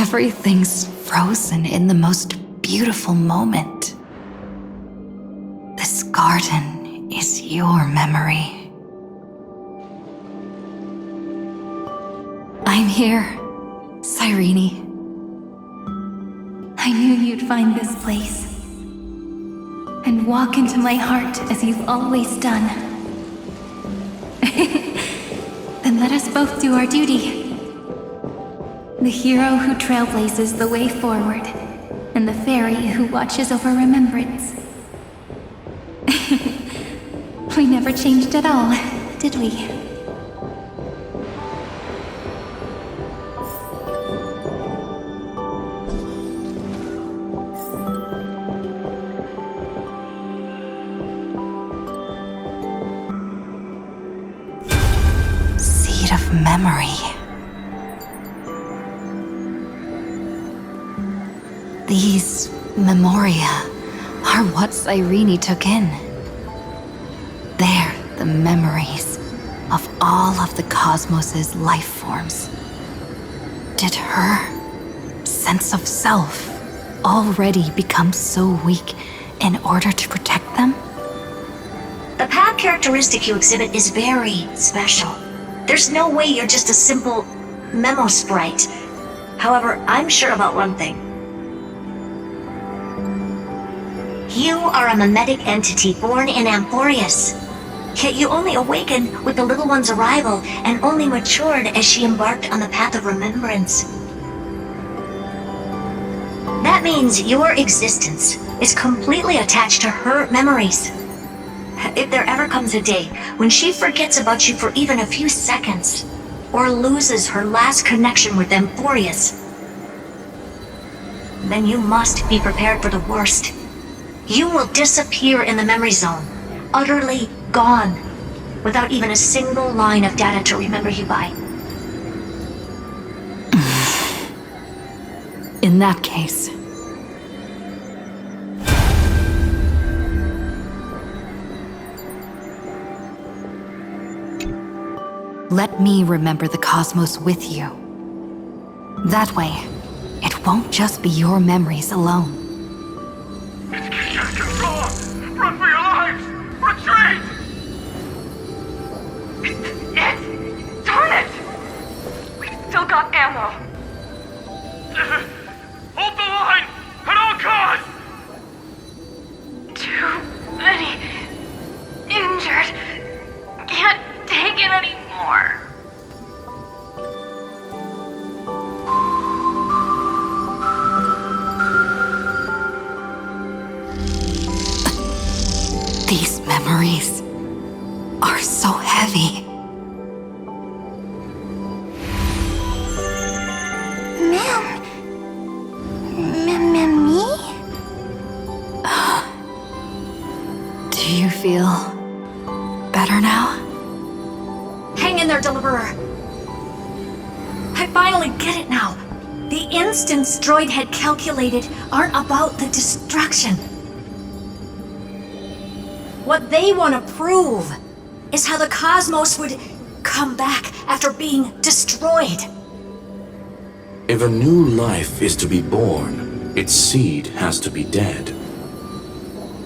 Everything's frozen in the most beautiful moment. This garden is your memory. I'm here, Cyrene. I knew you'd find this place and walk into my heart as you've always done. Then let us both do our duty. The hero who trailblazes the way forward, and the fairy who watches over remembrance. We never changed at all, did we? Seed of memory. These memoria are what Cyrene took in. They're the memories of all of the cosmos's life forms. Did her sense of self already become so weak in order to protect them? The path characteristic you exhibit is very special. There's no way you're just a simple memo sprite. However, I'm sure about one thing. You are a mimetic entity born in Amphorius. Yet you only awakened with the little one's arrival and only matured as she embarked on the path of remembrance. That means your existence is completely attached to her memories. If there ever comes a day when she forgets about you for even a few seconds, or loses her last connection with Amphorius, then you must be prepared for the worst. You will disappear in the memory zone, utterly gone, without even a single line of data to remember you by. In that case, let me remember the cosmos with you. That way, it won't just be your memories alone. It's getting out of control! Run for your lives! Retreat! Darn it! We've still got ammo. Hold the line! At all costs! Too many injured. Can't take it anymore. These memories are so heavy. Me? Do you feel better now? Hang in there, Deliverer. I finally get it now. The instants Droid had calculated aren't about the destruction. What they want to prove is how the cosmos would come back after being destroyed. If a new life is to be born, its seed has to be dead.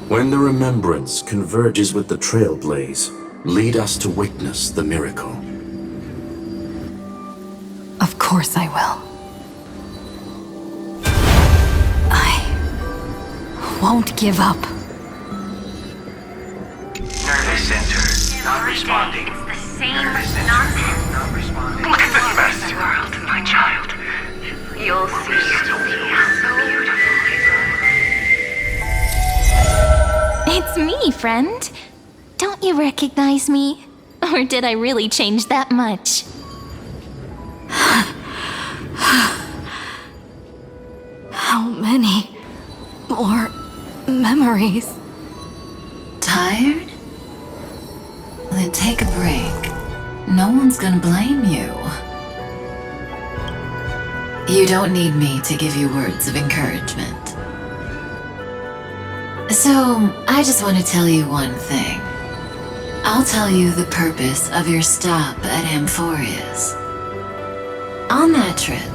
When the remembrance converges with the trailblaze, lead us to witness the miracle. Of course I will. I won't give up. Nervous center. Not responding. It's the same nonsense. Not responding. Look at this mess! World, my child. You'll see how beautiful. It's me, friend. Don't you recognize me? Or did I really change that much? How many more memories? Tired? Then take a break. No one's gonna blame you. You don't need me to give you words of encouragement. So, I just want to tell you one thing. I'll tell you the purpose of your stop at Amphorius. On that trip,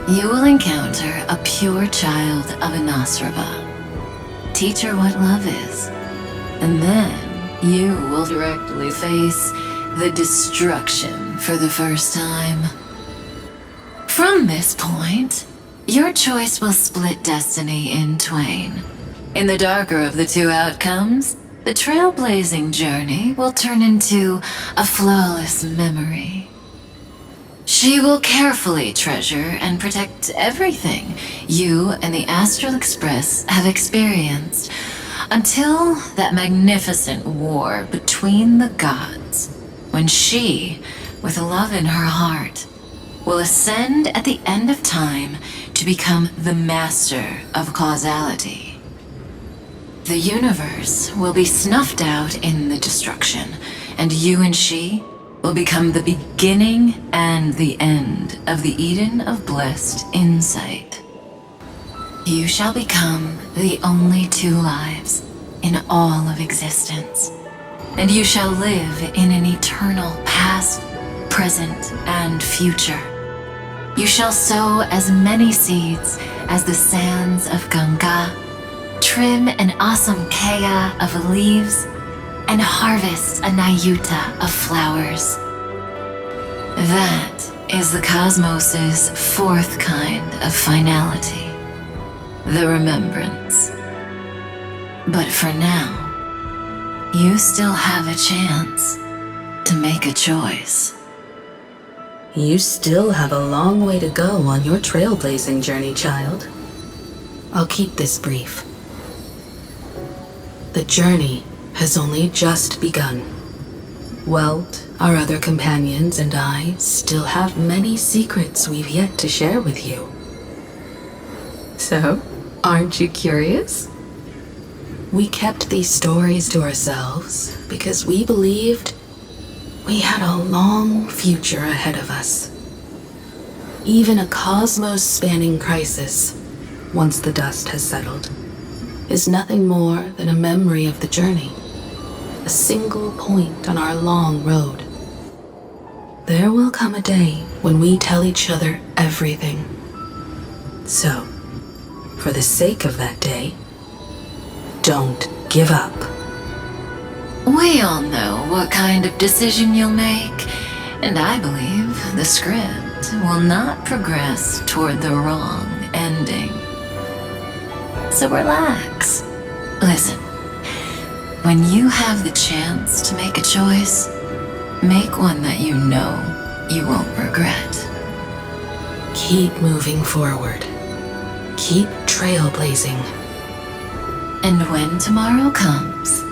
you will encounter a pure child of Inasraba. Teach her what love is, and then you will directly face the destruction for the first time. From this point, your choice will split destiny in twain. In the darker of the two outcomes, the trailblazing journey will turn into a flawless memory. She will carefully treasure and protect everything you and the Astral Express have experienced until that magnificent war between the gods, when she, with love in her heart, will ascend at the end of time to become the master of causality. The universe will be snuffed out in the destruction, and you and she will become the beginning and the end of the Eden of blessed insight. You shall become the only two lives in all of existence, and you shall live in an eternal past, present, and future. You shall sow as many seeds as the sands of Ganga, trim an awesome kea of leaves, and harvest a nayuta of flowers. That is the cosmos's fourth kind of finality, the remembrance. But for now, you still have a chance to make a choice. You still have a long way to go on your trailblazing journey, child. I'll keep this brief. The journey has only just begun. Welt, our other companions, and I still have many secrets we've yet to share with you. So, aren't you curious? We kept these stories to ourselves because we believed we had a long future ahead of us. Even a cosmos-spanning crisis, once the dust has settled, is nothing more than a memory of the journey, a single point on our long road. There will come a day when we tell each other everything. So, for the sake of that day, don't give up. We all know what kind of decision you'll make, and I believe the script will not progress toward the wrong ending. So relax. Listen, when you have the chance to make a choice, make one that you know you won't regret. Keep moving forward. Keep trailblazing. And when tomorrow comes,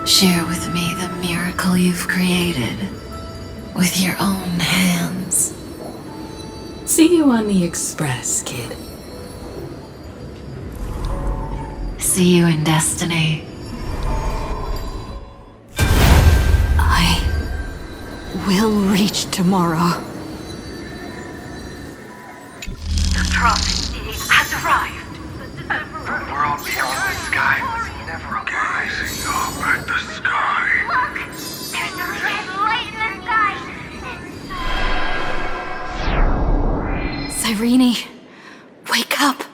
share with me the miracle you've created with your own hands. See you on the Express, kid. See you in destiny. I will reach tomorrow. The truck has arrived. The world beyond the sky was never gazing up at the sky. Look! There's a red light in the sky! Cyrene, wake up.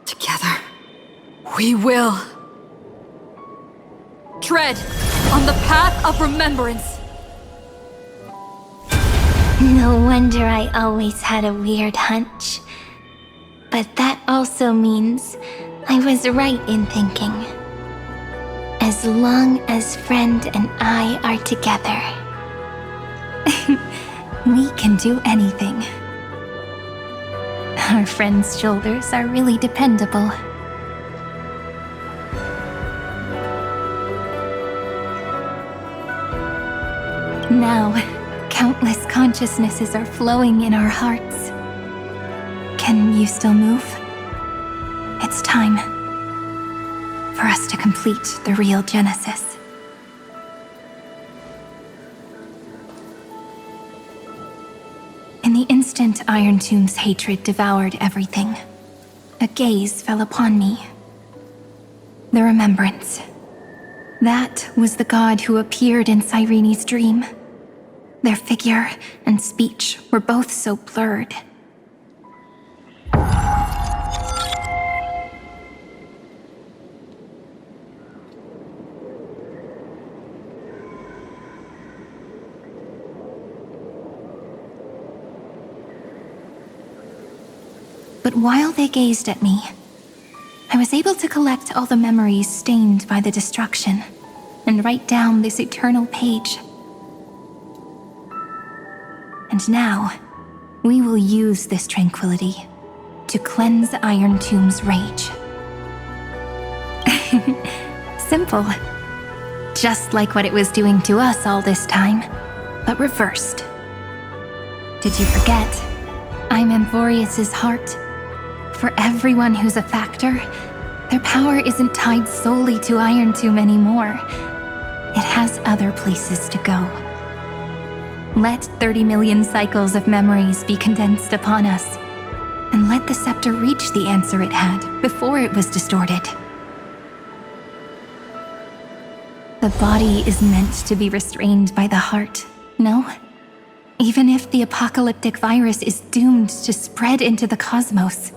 Together, we will. Tread on the path of remembrance. No wonder I always had a weird hunch. But that also means I was right in thinking. As long as Friend and I are together, we can do anything. Our friend's shoulders are really dependable. Now, countless consciousnesses are flowing in our hearts. Can you still move? It's time for us to complete the real Genesis. In the instant Iron Tomb's hatred devoured everything, a gaze fell upon me. The remembrance. That was the god who appeared in Cyrene's dream. Their figure and speech were both so blurred. But while they gazed at me, I was able to collect all the memories stained by the destruction and write down this eternal page. And now, we will use this tranquility to cleanse Iron Tomb's rage. Simple. Just like what it was doing to us all this time, but reversed. Did you forget? I'm Amphorius's heart. For everyone who's a factor, their power isn't tied solely to Iron Tomb anymore. It has other places to go. Let 30 million cycles of memories be condensed upon us, and let the scepter reach the answer it had before it was distorted. The body is meant to be restrained by the heart, no? Even if the apocalyptic virus is doomed to spread into the cosmos,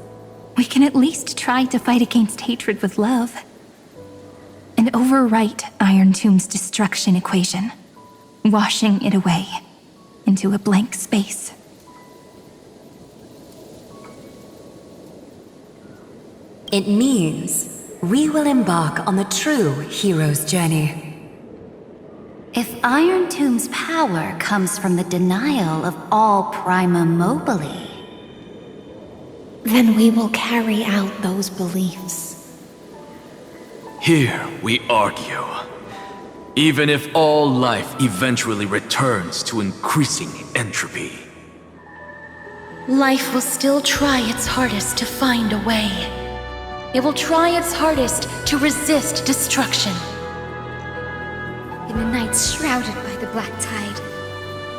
we can at least try to fight against hatred with love. And overwrite Iron Tomb's destruction equation, washing it away into a blank space. It means we will embark on the true hero's journey. If Iron Tomb's power comes from the denial of all prima mobile, then we will carry out those beliefs. Here we argue. Even if all life eventually returns to increasing entropy, Life will still try its hardest to find a way. It will try its hardest to resist destruction. In the nights shrouded by the black tide,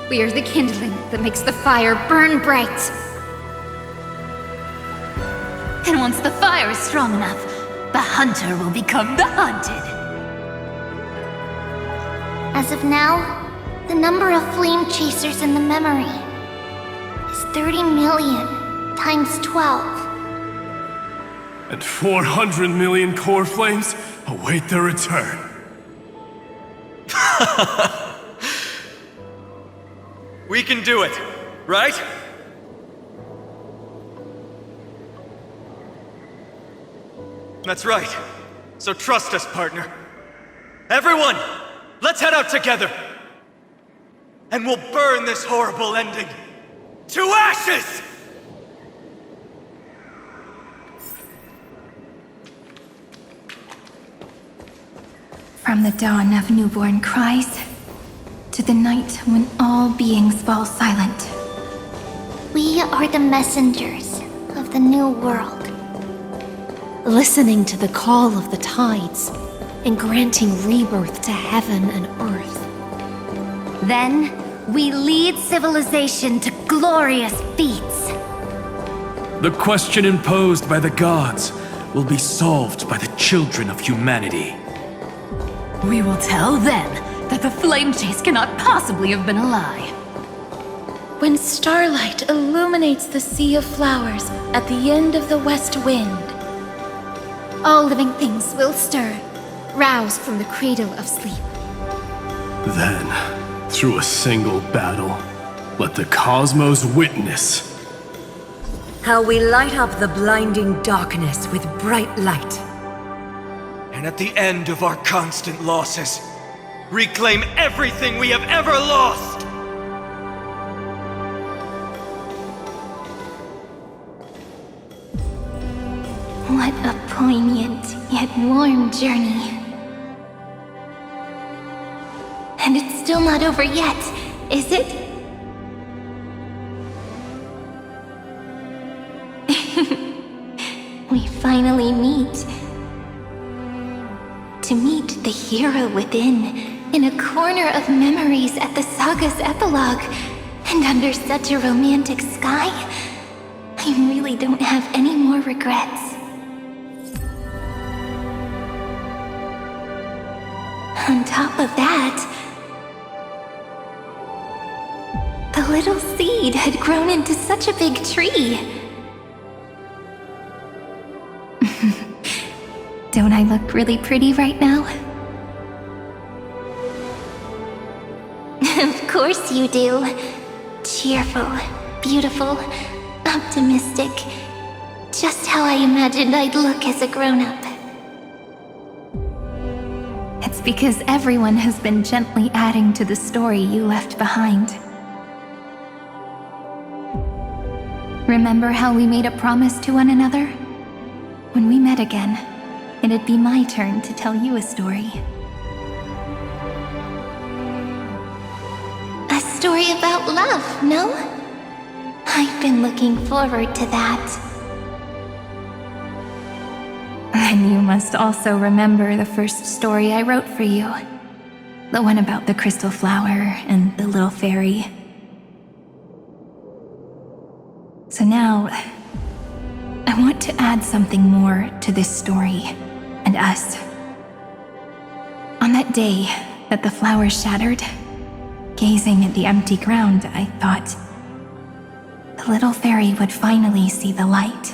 we are the kindling that makes the fire burn bright. And once the fire is strong enough, the hunter will become the hunted. As of now, the number of flame chasers in the memory is 30 million times 12. And 400 million core flames await their return. we can do it, right? That's right. So trust us, partner. Everyone, let's head out together. And we'll burn this horrible ending to ashes! From the dawn of newborn cries, to the night when all beings fall silent. We are the messengers of the new world. Listening to the call of the tides and granting rebirth to heaven and earth. Then, we lead civilization to glorious feats. The question imposed by the gods will be solved by the children of humanity. We will tell them that the flame chase cannot possibly have been a lie. When starlight illuminates the sea of flowers at the end of the west wind, All living things will stir, roused from the cradle of sleep. Then, through a single battle, let the cosmos witness How we light up the blinding darkness with bright light. And at the end of our constant losses, reclaim everything we have ever lost! What a poignant yet warm journey. And it's still not over yet, is it? We finally meet. To meet the hero within, in a corner of memories at the saga's epilogue, and under such a romantic sky, I really don't have any more regrets. On top of that, the little seed had grown into such a big tree. Don't I look really pretty right now? Of course you do. Cheerful, beautiful, optimistic, Just how I imagined I'd look as a grown-up. It's because everyone has been gently adding to the story you left behind. Remember how we made a promise to one another? When we met again, it'd be my turn to tell you a story. A story about love, no? I've been looking forward to that. And you must also remember the first story I wrote for you. The one about the crystal flower and the little fairy. So now, I want to add something more to this story and us. On that day that the flower shattered, gazing at the empty ground, I thought the little fairy would finally see the light.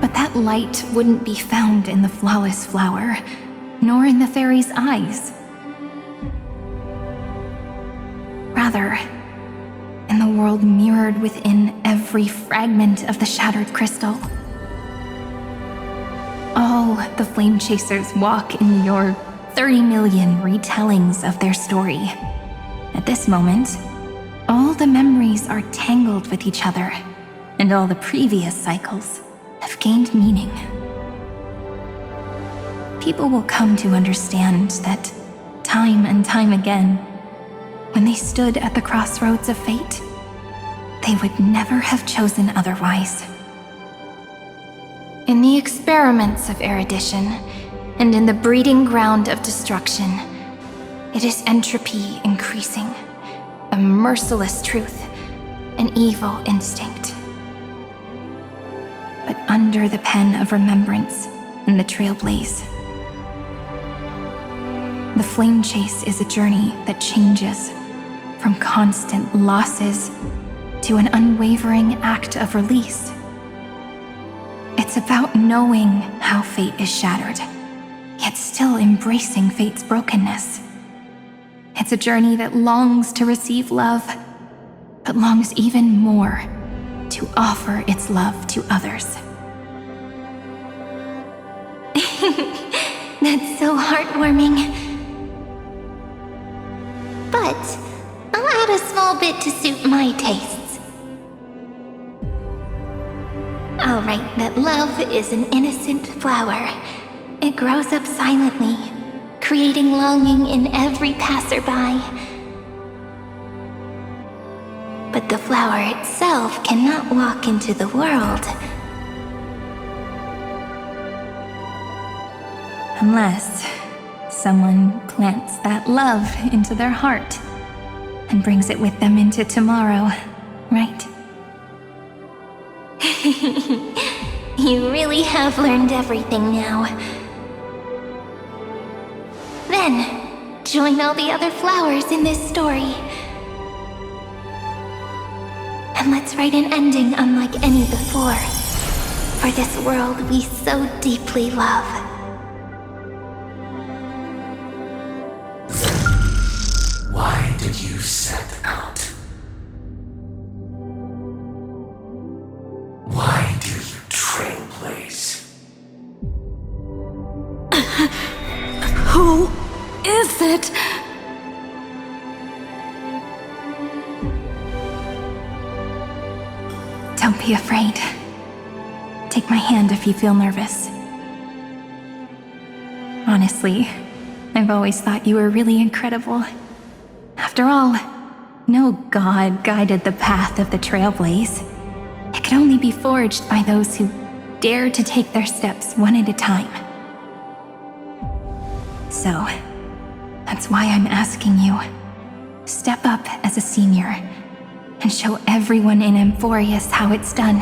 But that light wouldn't be found in the flawless flower, nor in the fairy's eyes. Rather, in the world mirrored within every fragment of the shattered crystal. All the flame chasers walk in your 30 million retellings of their story. At this moment, all the memories are tangled with each other, and all the previous cycles have gained meaning. People will come to understand that time and time again, when they stood at the crossroads of fate, they would never have chosen otherwise. In the experiments of erudition, and in the breeding ground of destruction, it is entropy increasing, a merciless truth, an evil instinct. But under the pen of remembrance and the trailblaze, the flame chase is a journey that changes from constant losses to an unwavering act of release. It's about knowing how fate is shattered, yet still embracing fate's brokenness. It's a journey that longs to receive love, but longs even more to offer its love to others. That's so heartwarming. But I'll add a small bit to suit my tastes. I'll write that love is an innocent flower. It grows up silently, creating longing in every passerby. But the flower itself cannot walk into the world. Unless someone plants that love into their heart and brings it with them into tomorrow, right? You really have learned everything now. Then, join all the other flowers in this story. And let's write an ending unlike any before, for this world we so deeply love. Why did you set out? Why do you trailblaze? Who is it? Don't be afraid. Take my hand if you feel nervous. Honestly, I've always thought you were really incredible. After all, no god guided the path of the trailblaze. It could only be forged by those who dare to take their steps one at a time. So, that's why I'm asking you. Step up as a senior and show everyone in Amphorius how it's done.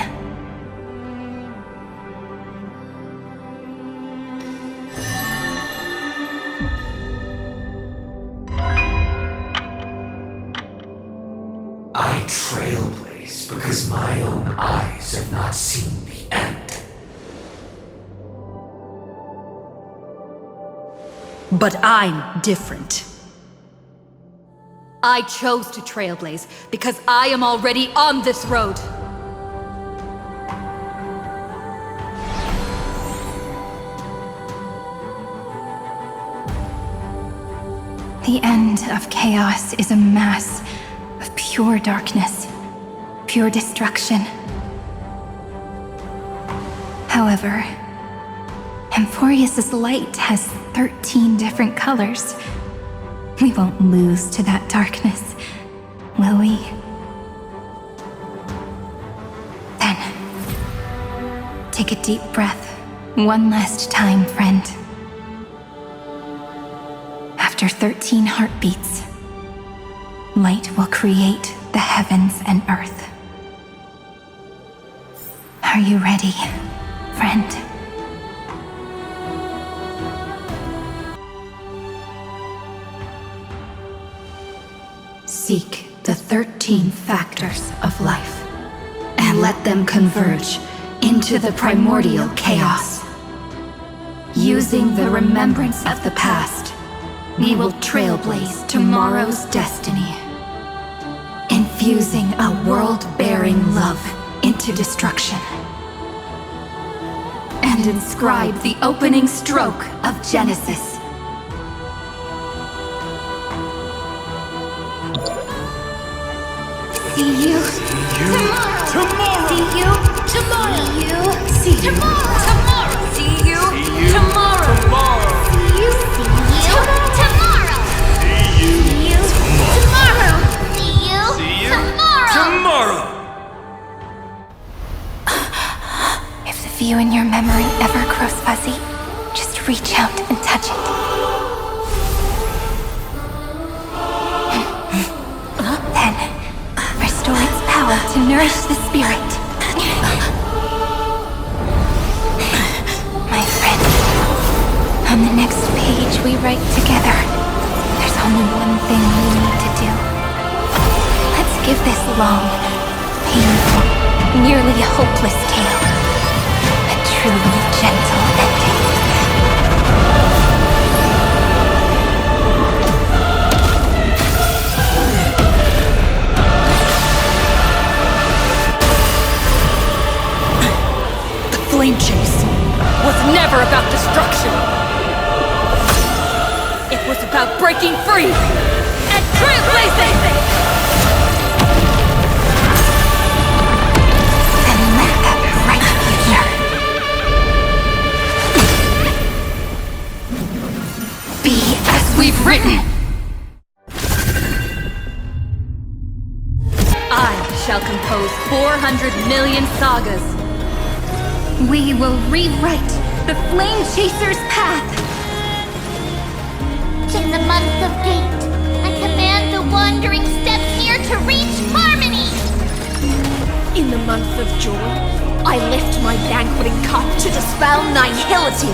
I trailblaze because my own eyes have not seen the end. But I'm different. I chose to trailblaze because I am already on this road. The end of chaos is a mass of pure darkness, pure destruction. However, Emphorius's light has 13 different colors. We won't lose to that darkness, will we? Then, take a deep breath, one last time, friend. After 13 heartbeats, light will create the heavens and earth. Are you ready, friend? Seek the 13 factors of life, and let them converge into the primordial chaos. Using the remembrance of the past, we will trailblaze tomorrow's destiny. Infusing a world-bearing love into destruction. And inscribe the opening stroke of Genesis. See you tomorrow. See you tomorrow. See you tomorrow. See you tomorrow. See you tomorrow. See you tomorrow. See you tomorrow. If the view in your memory ever grows fuzzy, just reach out and touch it. Then, restore its power to nourish the spirit. My friend, on the next page we write together, there's only one thing we need to do. Let's give this long, painful, nearly hopeless tale a truly gentle ending. Flame chase was never about destruction. It was about breaking free and trailblazing! And let that bright future be as we've written. I shall compose 400 million sagas. We will rewrite the Flame Chaser's path. In the month of Gate, I command the wandering steps here to reach harmony. In the month of Joy, I lift my banqueting cup to dispel nihility.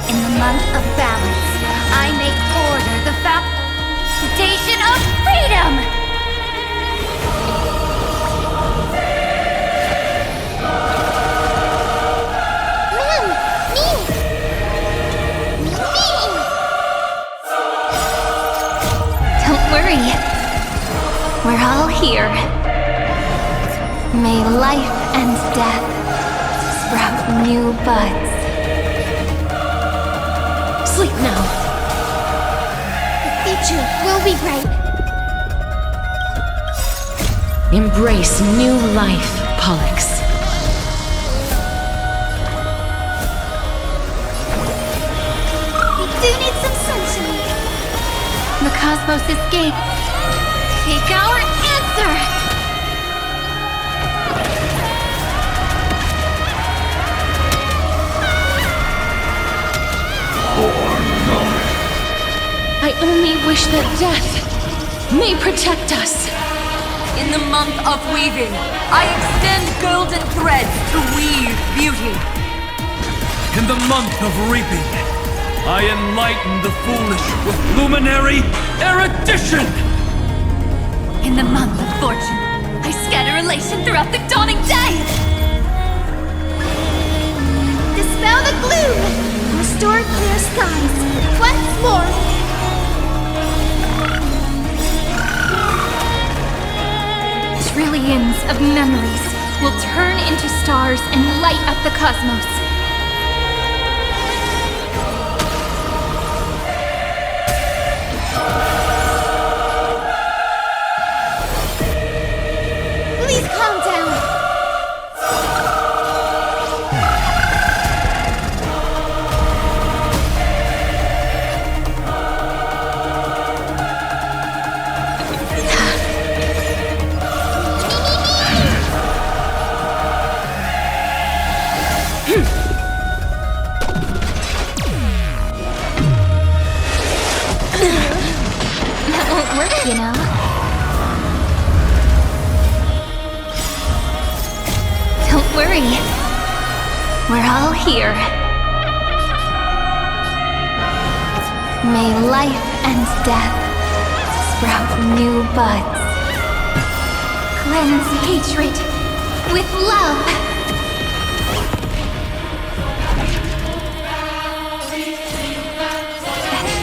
In the month of Balance, I make order the foundation of freedom. Don't worry. We're all here. May life and death sprout new buds. Sleep now. The future will be bright. Embrace new life, Pollux. We do need some sunshine. The cosmos' gate. Take our answer. I only wish that death may protect us. In the month of weaving, I extend golden threads to weave beauty. In the month of reaping, I enlighten the foolish with luminary erudition! In the month of fortune, I scatter elation throughout the dawning day. Dispel the gloom. Restore clear skies. Once more. Trillions of memories will turn into stars and light up the cosmos. work, you know. Don't worry. We're all here. May life and death sprout new buds. Cleanse hatred with love.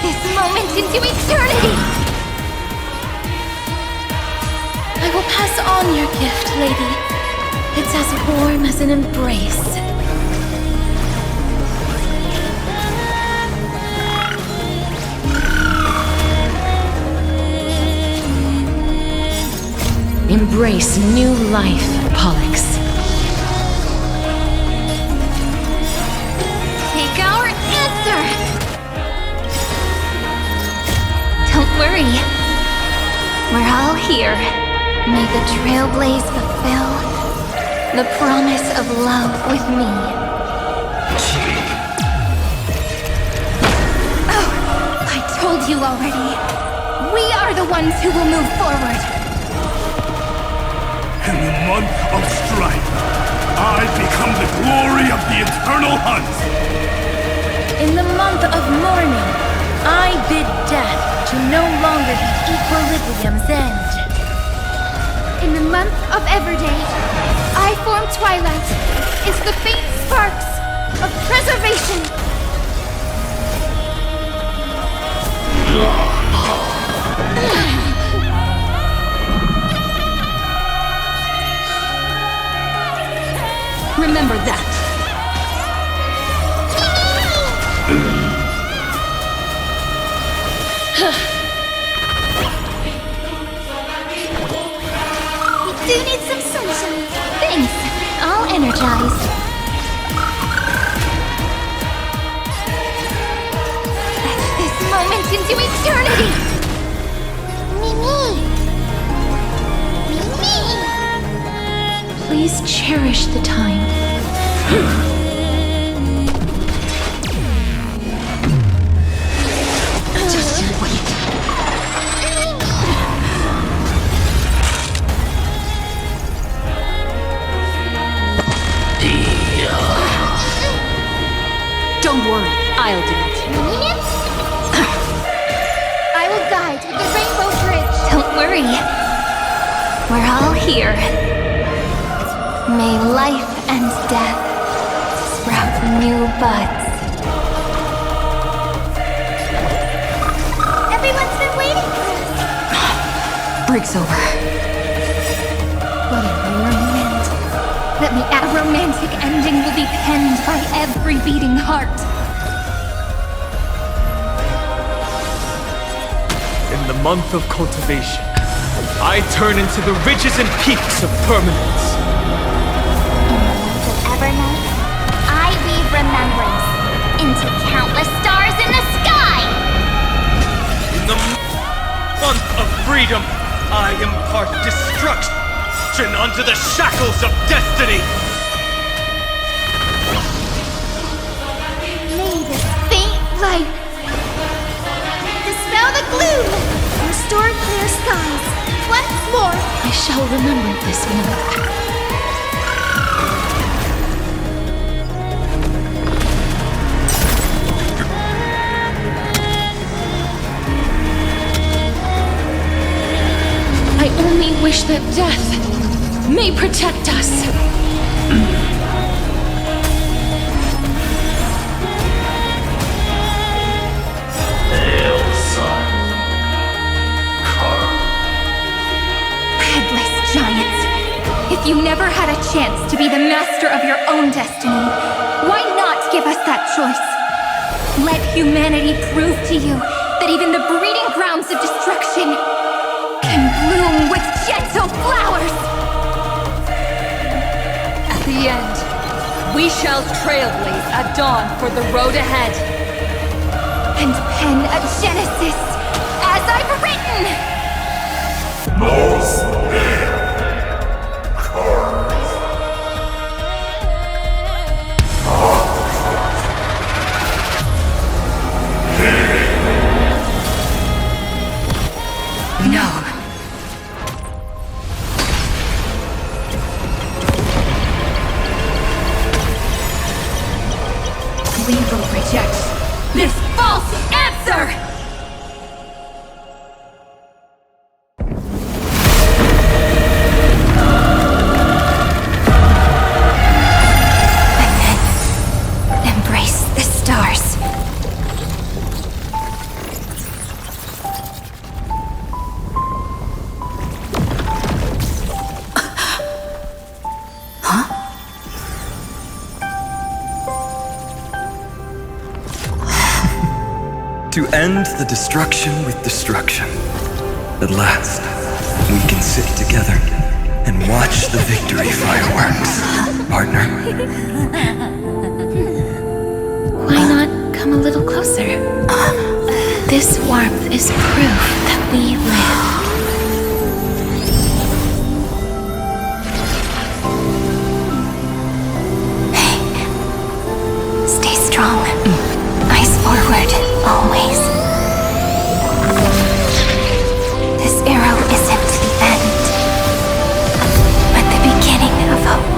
This moment into eternity. I will pass on your gift, lady. It's as warm as an embrace. Embrace new life, Pollux. Take our answer! Don't worry. We're all here. May the trailblaze fulfill the promise of love with me. Oh, I told you already. We are the ones who will move forward. In the month of strife, I become the glory of the eternal hunt! In the month of mourning, I bid death to no longer be equilibrium's end. In the month of Everday, I form twilight is the faint sparks of preservation. Remember that. We do need some sunshine. Thanks. I'll energize. This moment into eternity. Please cherish the time. Just you wait. Don't worry, I'll do it. I will guide the Rainbow Bridge. Don't worry. We're all here. May life and death sprout new buds. Everyone's been waiting for us. Break's over. What a romantic. A romantic ending will be penned by every beating heart. In the month of cultivation, I turn into the ridges and peaks of permanence. Evernight, I weave remembrance into countless stars in the sky! In the month of freedom, I impart destruction onto the shackles of destiny. May this faint light dispel the gloom and restore clear skies. Once more, I shall remember this moment. I only wish that death may protect us. Headless giants. If you never had a chance to be the master of your own destiny, why not give us that choice? Let humanity prove to you that even the breeding grounds of destruction can bloom with gentle flowers! At the end, we shall trailblaze at dawn for the road ahead. And pen a genesis as I've written! To end the destruction with destruction. At last, we can sit together and watch the victory fireworks, partner. Why not come a little closer? This warmth is proof that we live. Stay strong. Eyes forward, always. This arrow isn't the end, but the beginning of hope.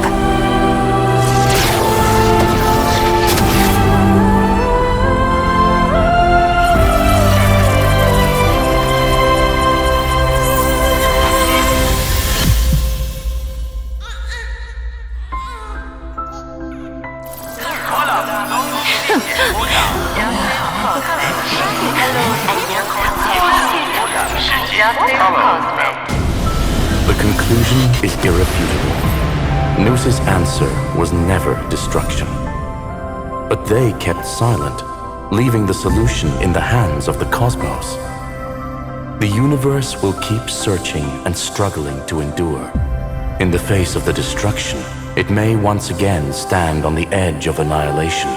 The conclusion is irrefutable. Noose's answer was never destruction. But they kept silent, leaving the solution in the hands of the cosmos. The universe will keep searching and struggling to endure. In the face of the destruction, it may once again stand on the edge of annihilation.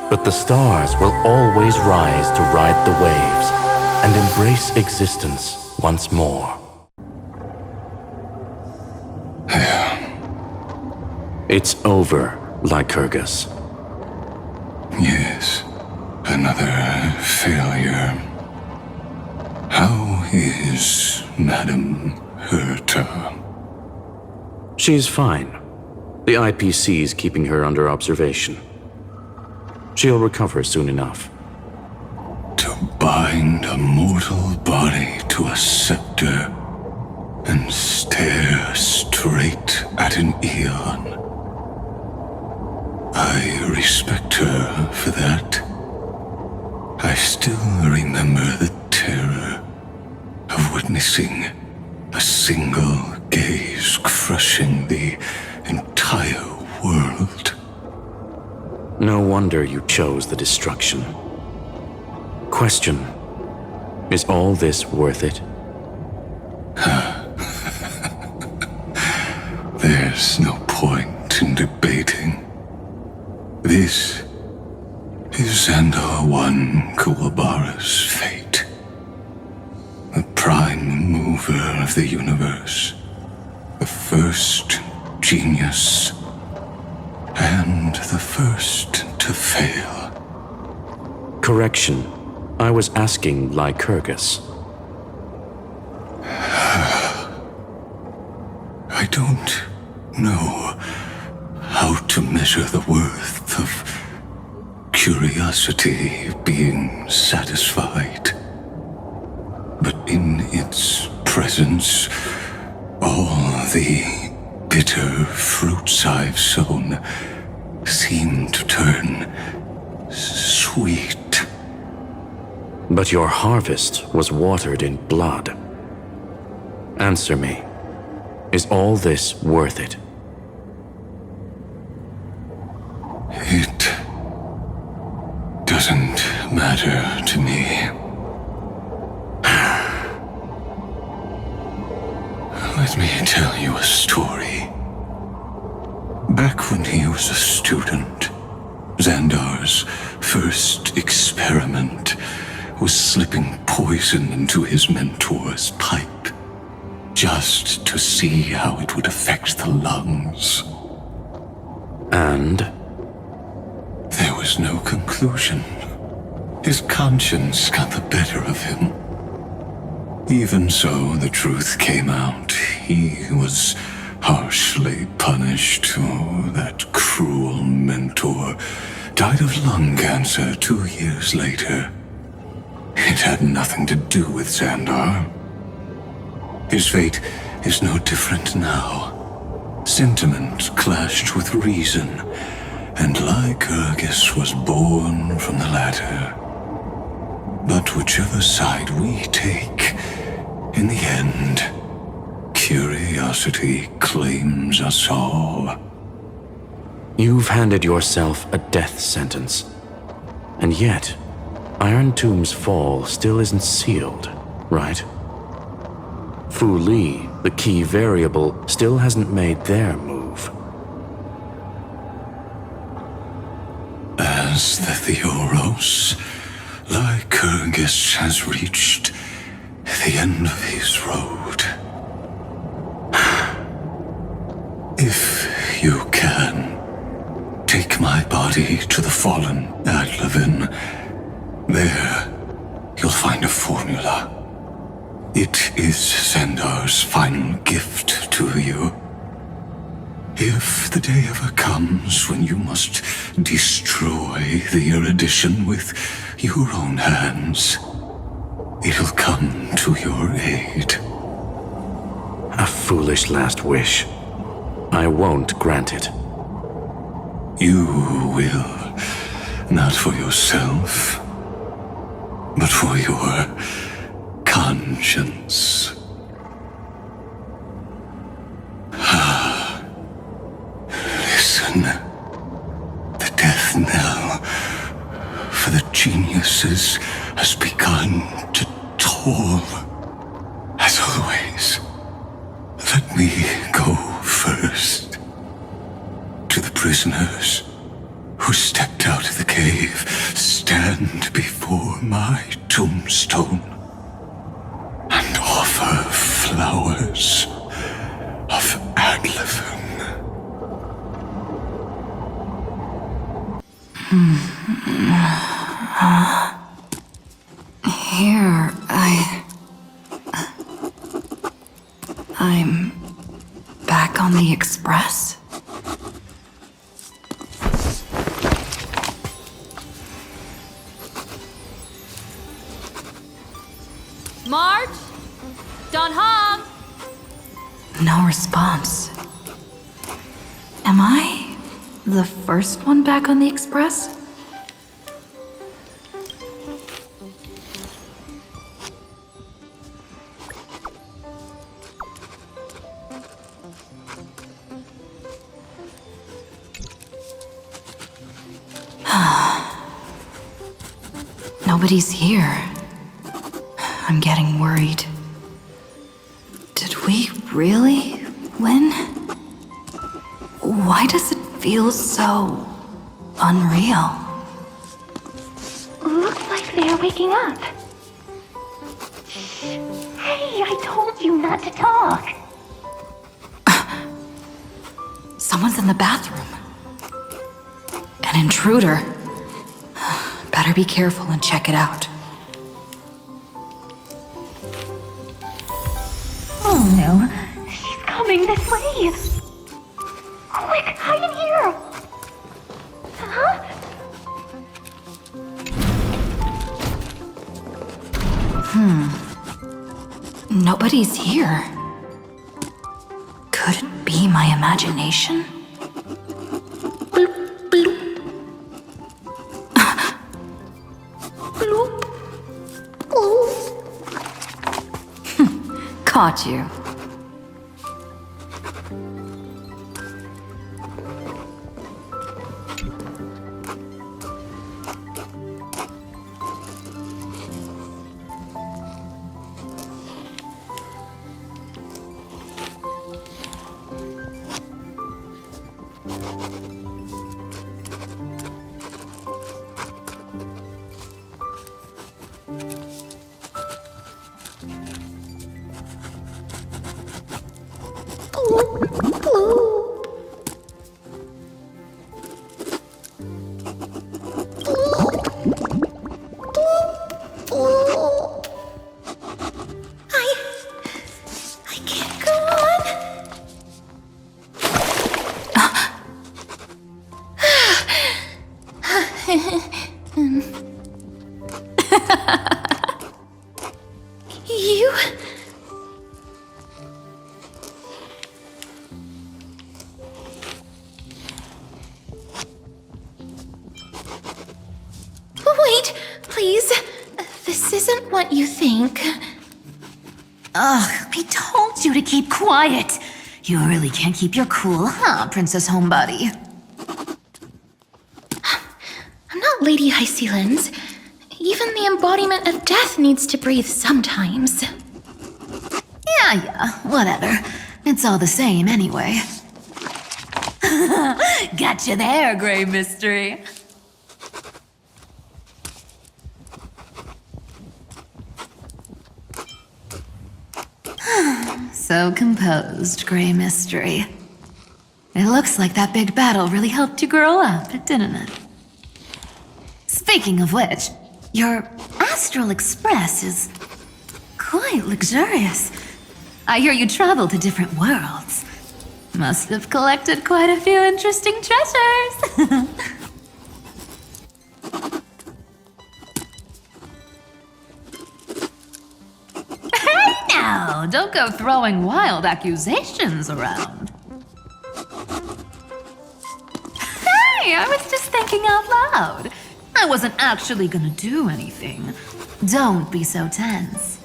But the stars will always rise to ride the waves and embrace existence once more. It's over, Lycurgus. Yes, another failure. How is Madame Herta? She's fine. The IPC's keeping her under observation. She'll recover soon enough. To bind a mortal body to a scepter and stare straight at an eon. I respect her for that. I still remember the terror of witnessing a single gaze crushing the entire world. No wonder you chose the destruction. Question: is all this worth it? There's no point in debating. This is Xandar I Kuwabara's fate. The prime mover of the universe. The first genius. And the first to fail. Correction. I was asking Lycurgus. I don't know how to measure the worth of curiosity being satisfied. But in its presence, all the bitter fruits I've sown seem to turn sweet. But your harvest was watered in blood. Answer me. Is all this worth it? It doesn't matter to me. Let me tell you a story. Back when he was a student, Xandar's first experiment was slipping poison into his mentor's pipe, just to see how it would affect the lungs. And? There was no conclusion. His conscience got the better of him. Even so, the truth came out. He was harshly punished. Oh, that cruel mentor died of lung cancer 2 years later. It had nothing to do with Xandar. His fate is no different now. Sentiment clashed with reason, and Lycurgus was born from the latter. But whichever side we take, in the end, curiosity claims us all. You've handed yourself a death sentence. And yet, Iron Tomb's fall still isn't sealed, right? Fu Li, the key variable, still hasn't made their move. As the Theoros, Lycurgus has reached the end of his road. If you can, take my body to the fallen Adlevin. There, you'll find a formula. It is Zendar's final gift to you. If the day ever comes when you must destroy the erudition with your own hands, it'll come to your aid. A foolish last wish. I won't grant it. You will, not for yourself, but for your conscience. Listen. The death knell for the geniuses has begun to toll. As always, let me go first. To the prisoners who stepped out of the cave, stand before my tombstone and offer flowers of Adlevin. Here, I'm back on the Express. Marge? Don Hong? No response. Am I the first one back on the Express? Nobody's here. I'm getting worried. Did we really win? Why does it feel so unreal? Looks like they're waking up. Hey, I told you not to talk. Someone's in the bathroom. An intruder. Better be careful and check it out. Oh no, she's coming this way. Quick, hide in here. Huh? Nobody's here. Could it be my imagination? Caught you. I can't go on. You... Wait, please. This isn't what you think. Ugh, I told you to keep quiet. You really can't keep your cool, huh, Princess Homebody? I'm not Lady High Sea Lens. Even the embodiment of death needs to breathe sometimes. Yeah, whatever. It's all the same anyway. Gotcha there, Grey Mystery. So composed, Grey Mystery. It looks like that big battle really helped you grow up, didn't it? Speaking of which, your Astral Express is quite luxurious. I hear you travel to different worlds. Must have collected quite a few interesting treasures. Hey now, don't go throwing wild accusations around. Hey, I was just thinking out loud. I wasn't actually gonna do anything. Don't be so tense.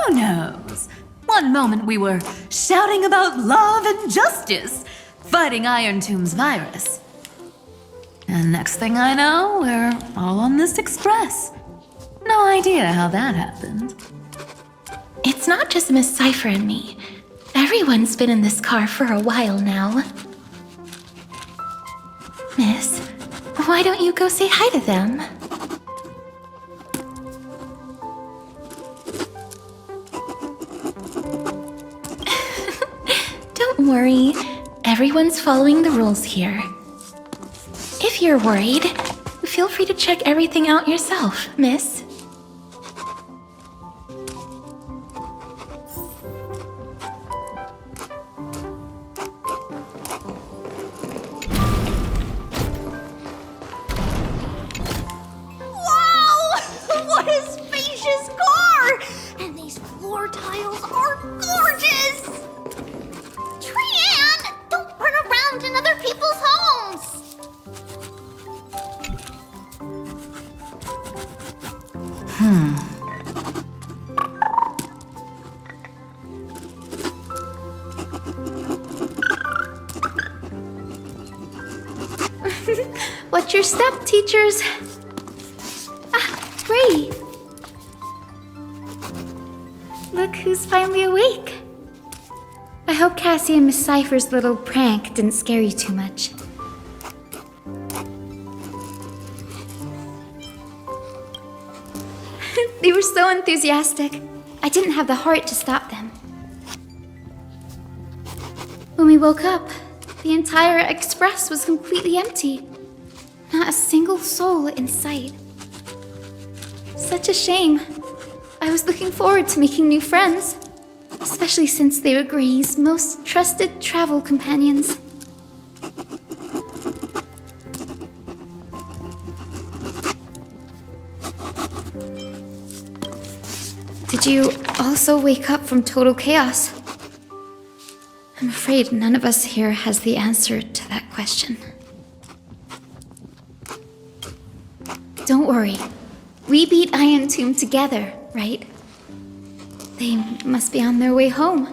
Who knows? One moment we were shouting about love and justice, fighting Iron Tomb's virus. And next thing I know, we're all on this express. No idea how that happened. It's not just Miss Cypher and me. Everyone's been in this car for a while now. Miss, why don't you go say hi to them? Don't worry, everyone's following the rules here. If you're worried, feel free to check everything out yourself, miss. Watch your step, teachers. Ah, Ray. Look who's finally awake. I hope Cassie and Miss Cypher's little prank didn't scare you too much. They were so enthusiastic. I didn't have the heart to stop them. When we woke up, the entire express was completely empty. Not a single soul in sight. Such a shame. I was looking forward to making new friends, especially since they were Gray's most trusted travel companions. Did you also wake up from total chaos? I'm afraid none of us here has the answer to that question. Don't worry. We beat Iron Tomb together, right? They must be on their way home.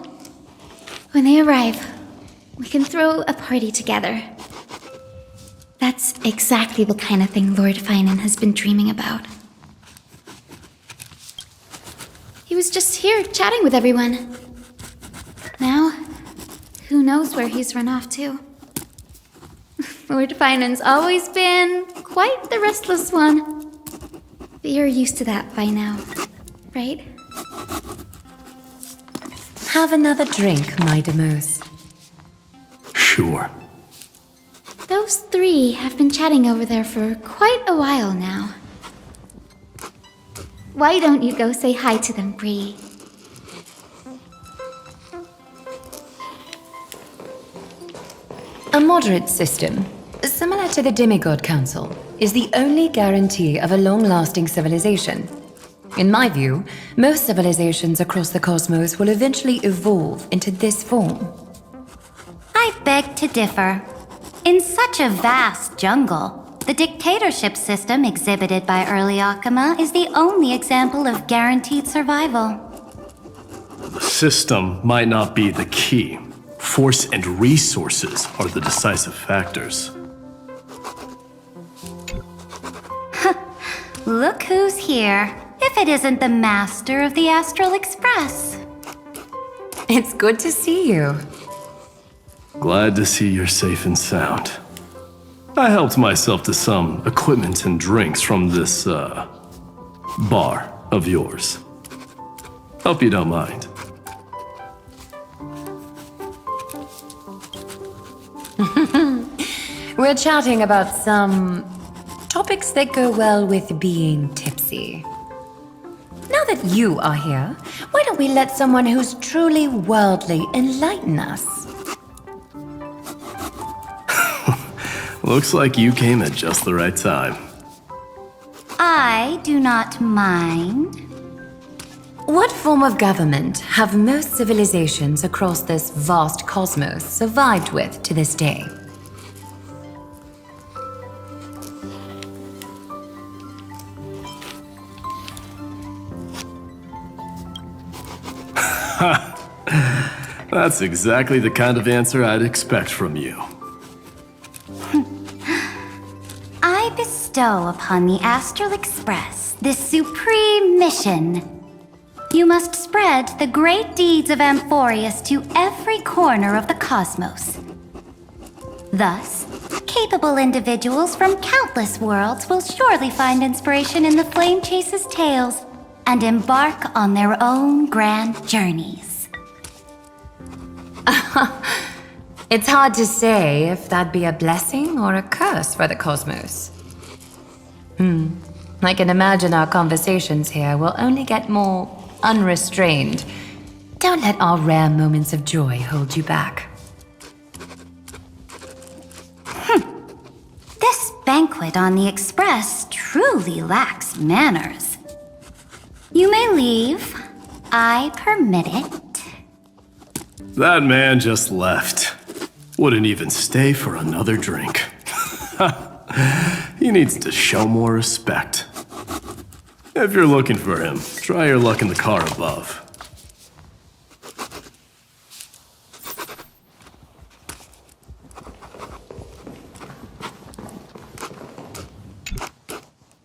When they arrive, we can throw a party together. That's exactly the kind of thing Lord Finan has been dreaming about. He was just here chatting with everyone. Now, who knows where he's run off to? Lord Finan's always been quite the restless one. But you're used to that by now, right? Have another drink, my Demos. Sure. Those three have been chatting over there for quite a while now. Why don't you go say hi to them, Bree? A moderate system, similar to the Demigod Council, is the only guarantee of a long-lasting civilization. In my view, most civilizations across the cosmos will eventually evolve into this form. I beg to differ. In such a vast jungle, the dictatorship system exhibited by early Akama is the only example of guaranteed survival. The system might not be the key. Force and resources are the decisive factors. Look who's here, if it isn't the master of the Astral Express. It's good to see you. Glad to see you're safe and sound. I helped myself to some equipment and drinks from this, bar of yours. Hope you don't mind. We're chatting about some topics that go well with being tipsy. Now that you are here, why don't we let someone who's truly worldly enlighten us? Looks like you came at just the right time. I do not mind. What form of government have most civilizations across this vast cosmos survived with to this day? That's exactly the kind of answer I'd expect from you. I bestow upon the Astral Express this supreme mission. You must spread the great deeds of Amphorius to every corner of the cosmos. Thus, capable individuals from countless worlds will surely find inspiration in the Flame Chase's tales and embark on their own grand journeys. It's hard to say if that'd be a blessing or a curse for the cosmos. I can imagine our conversations here will only get more unrestrained. Don't let our rare moments of joy hold you back. This banquet on the Express truly lacks manners. You may leave. I permit it. That man just left. Wouldn't even stay for another drink. He needs to show more respect. If you're looking for him, try your luck in the car above.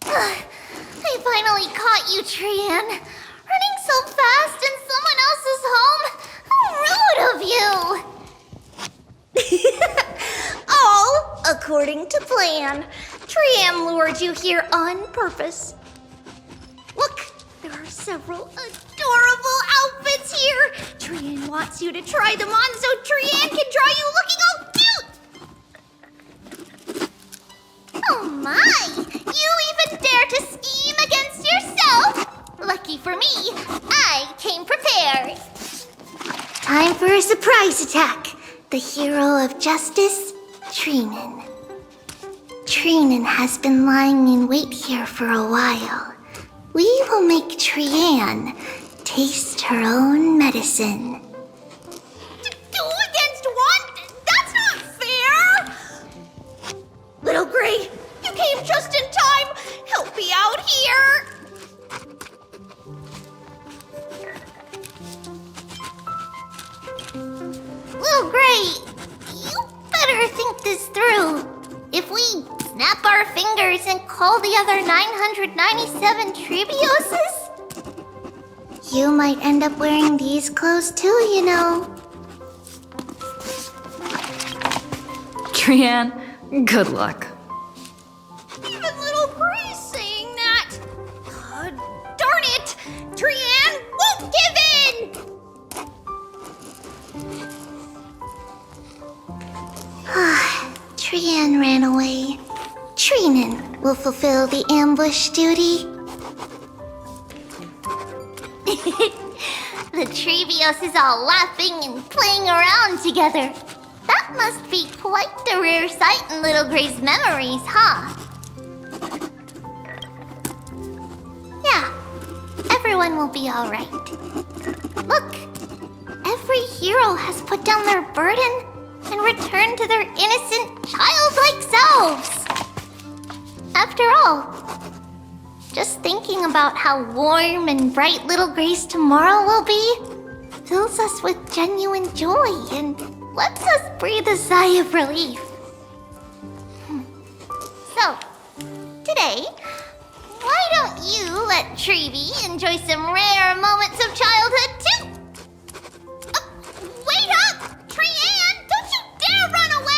I finally caught you, Trian. Running so fast in someone else's home. How rude of you! All according to plan. Trian lured you here on purpose. Look, there are several adorable outfits here. Trian wants you to try them on so Trian can draw you looking all cute. Oh my! You even dare to scheme against yourself! Lucky for me, I came prepared. Time for a surprise attack. The hero of justice, Trinan. Trinan has been lying in wait here for a while. We will make Trian taste her own medicine. Two against one? That's not fair! Little Gray, you came just in time. Help me out here. Little Gray, you better think this through. If we snap our fingers and call the other 997 Tribioses, you might end up wearing these clothes too, you know. Trian, good luck. Even little Gray's saying that. Darn it! Trian won't give in! Trian ran away. Trinan will fulfill the ambush duty. The Trivios is all laughing and playing around together. That must be quite the rare sight in Little Gray's memories, huh? Yeah, everyone will be alright. Look, every hero has put down their burden and returned to their innocent, childlike selves. After all, just thinking about how warm and bright Little Gray's tomorrow will be fills us with genuine joy and lets us breathe a sigh of relief. So, today, why don't you let Treevee enjoy some rare moments of childhood too? Wait up! Trianne, don't you dare run away!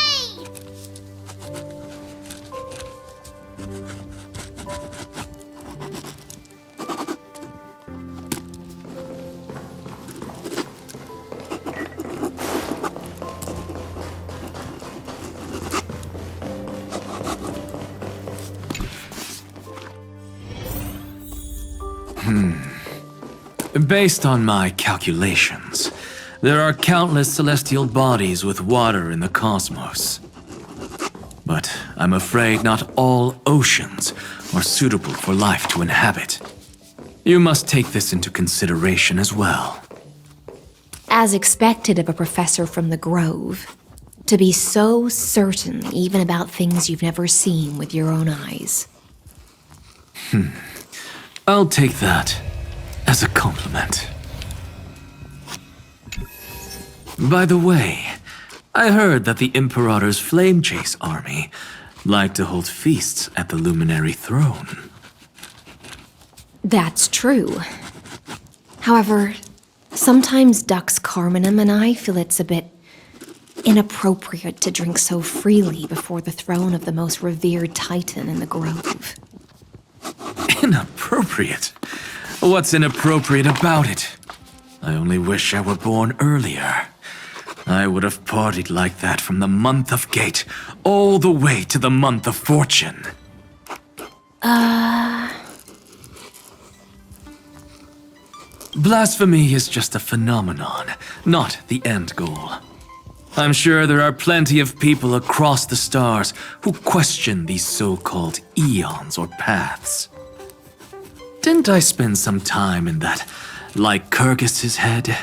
Based on my calculations, there are countless celestial bodies with water in the cosmos. But I'm afraid not all oceans are suitable for life to inhabit. You must take this into consideration as well. As expected of a professor from the Grove, to be so certain even about things you've never seen with your own eyes. I'll take that as a compliment. By the way, I heard that the Imperator's Flame Chase army like to hold feasts at the Luminary Throne. That's true. However, sometimes Dux Carminum and I feel it's a bit inappropriate to drink so freely before the throne of the most revered titan in the Grove. Inappropriate? What's inappropriate about it? I only wish I were born earlier. I would have partied like that from the month of Gate all the way to the month of Fortune. Blasphemy is just a phenomenon, not the end goal. I'm sure there are plenty of people across the stars who question these so-called eons or paths. Didn't I spend some time in that Lycurgus's head?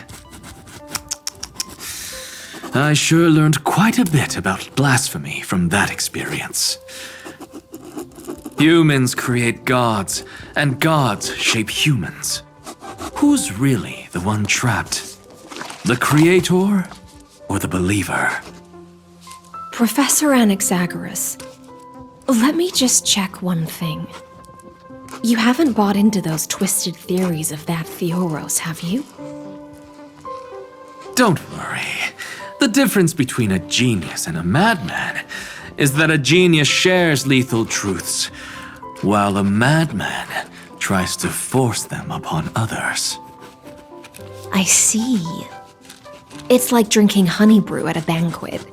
I sure learned quite a bit about blasphemy from that experience. Humans create gods, and gods shape humans. Who's really the one trapped? The creator or the believer? Professor Anaxagoras, let me just check one thing. You haven't bought into those twisted theories of that Theoros, have you? Don't worry. The difference between a genius and a madman is that a genius shares lethal truths, while a madman tries to force them upon others. I see. It's like drinking honey brew at a banquet.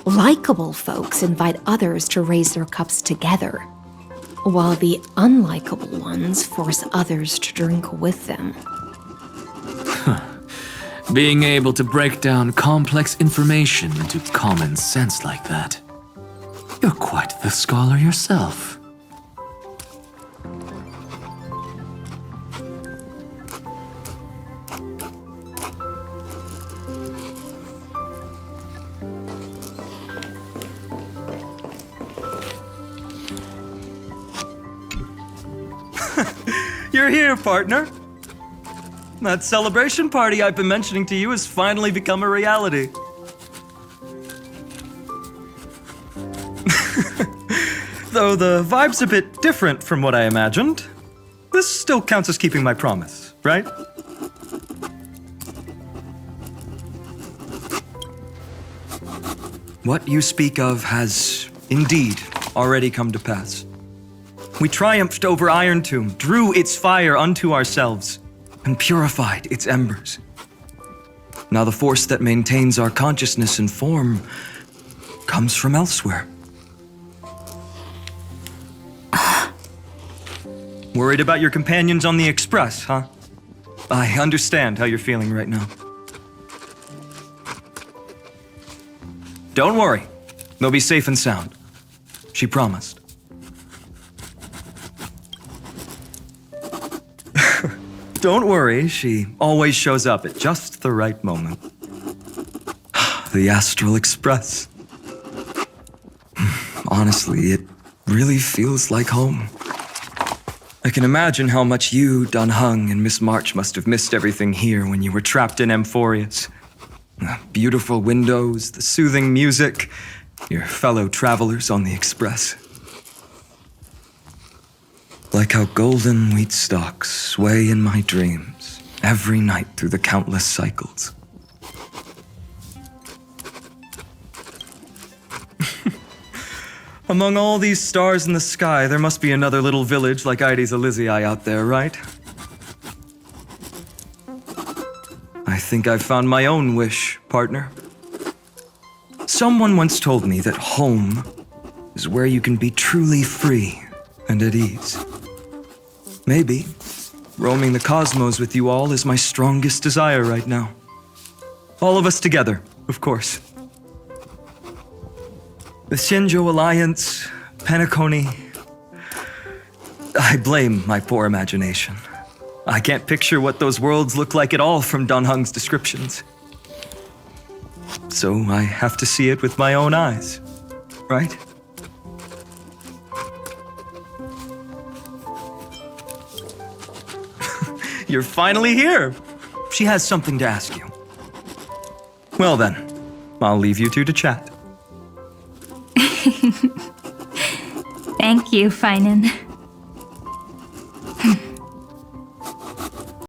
Likeable folks invite others to raise their cups together, while the unlikable ones force others to drink with them. Being able to break down complex information into common sense like that. You're quite the scholar yourself. You're here, partner. That celebration party I've been mentioning to you has finally become a reality. Though the vibe's a bit different from what I imagined, this still counts as keeping my promise, right? What you speak of has indeed already come to pass. We triumphed over Iron Tomb, drew its fire unto ourselves, and purified its embers. Now the force that maintains our consciousness and form comes from elsewhere. Worried about your companions on the Express, huh? I understand how you're feeling right now. Don't worry. They'll be safe and sound. She promised. Don't worry, she always shows up at just the right moment. The Astral Express. Honestly, it really feels like home. I can imagine how much you, Dun Hung, and Miss March must have missed everything here when you were trapped in Amphorius. The beautiful windows, the soothing music, your fellow travelers on the Express. Like how golden wheat stalks sway in my dreams every night through the countless cycles. Among all these stars in the sky, there must be another little village like Ides Elysiae out there, right? I think I've found my own wish, partner. Someone once told me that home is where you can be truly free and at ease. Maybe roaming the cosmos with you all is my strongest desire right now. All of us together, of course. The Shinjo Alliance, Penacony. I blame my poor imagination. I can't picture what those worlds look like at all from Dan Heng's descriptions. So I have to see it with my own eyes, right? You're finally here! She has something to ask you. Well then, I'll leave you two to chat. Thank you, Feinen.